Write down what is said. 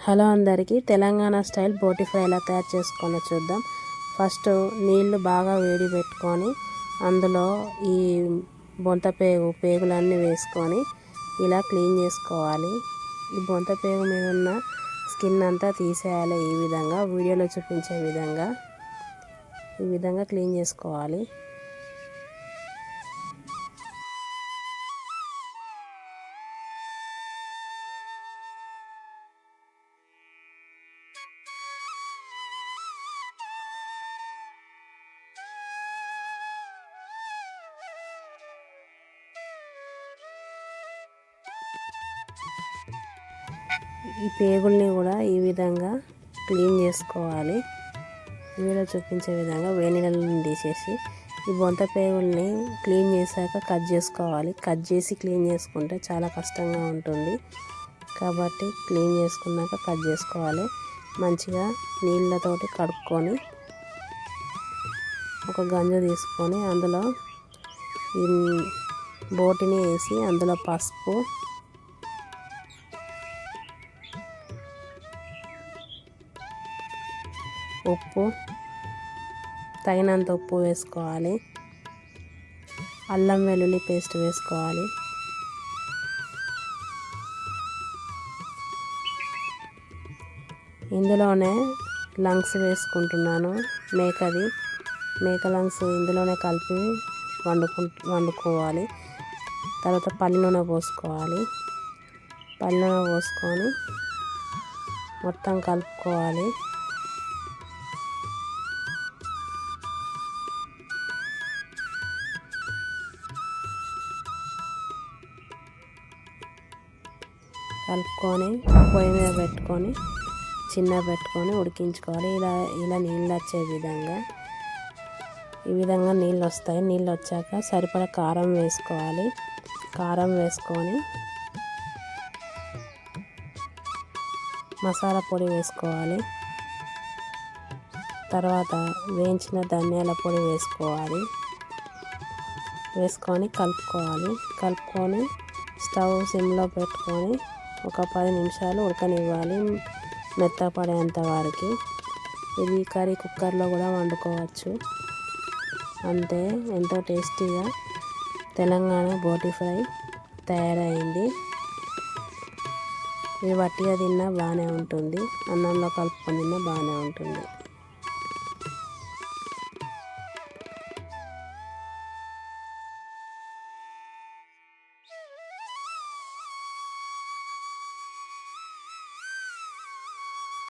Hello అందరికీ, Telangana style బోటి fry ఎలా తయారు చేసుకోవాలో చూద్దాం. ఫస్ట్ నీళ్లు బాగా వేడి పెట్టుకొని అందులో ఈ బొంత పేగులన్నీ వేసుకొని ఇలా క్లీన్ చేసుకోవాలి. ఈ బొంత పేగు మీద ఉన్న స్కిన్ అంతా తీసేయాలి. ఈ విధంగా వీడియోలో చూపించే విధంగా ఈ విధంగా క్లీన్ చేసుకోవాలి. ఈ పేగుల్ని కూడా ఈ విధంగా క్లీన్ చేసుకోవాలి. వీడియోలో చూపించే విధంగా వేడి నీళ్ళని తీసేసి ఈ బొంత పేగుల్ని క్లీన్ చేశాక కట్ చేసుకోవాలి. కట్ చేసి క్లీన్ చేసుకుంటే చాలా కష్టంగా ఉంటుంది కాబట్టి క్లీన్ చేసుకున్నాక కట్ చేసుకోవాలి. మంచిగా నీళ్ళతోటి కడుక్కొని ఒక గంజు తీసుకొని అందులో ఈ బోటిని వేసి అందులో పసుపు, ఉప్పు, తగినంత ఉప్పు వేసుకోవాలి. అల్లం వెల్లుల్లి పేస్ట్ వేసుకోవాలి. ఇందులోనే లంగ్స్ వేసుకుంటున్నాను. మేక లంగ్స్ ఇందులోనే కలిపి వండుకోవాలి. తర్వాత పల్లి నూనె పోసుకోవాలి. పల్లి నూనె పోసుకొని మొత్తం కలుపుకోవాలి. కలుపుకొని పొయ్యి మీద పెట్టుకొని పెట్టుకొని ఉడికించుకోవాలి. ఇలా నీళ్ళు వచ్చే విధంగా ఈ విధంగా నీళ్ళు వస్తాయి. నీళ్ళు వచ్చాక సరిపడా కారం వేసుకోవాలి. కారం వేసుకొని మసాలా పొడి వేసుకోవాలి. తర్వాత వేయించిన ధనియాల పొడి వేసుకోవాలి. వేసుకొని కలుపుకొని స్టవ్ సిమ్లో పెట్టుకొని ఒక 10 నిమిషాలు ఉడకనివ్వాలి, మెత్తపడేంత వరకు. ఇది కర్రీ కుక్కర్లో కూడా వండుకోవచ్చు. అంతే, ఎంతో టేస్టీగా తెలంగాణ బోటి ఫ్రై తయారైంది. ఇది వట్టిగా తిన్నా బాగానే ఉంటుంది, అన్నంలో కలుపుకొని తిన్నా బాగానే ఉంటుంది.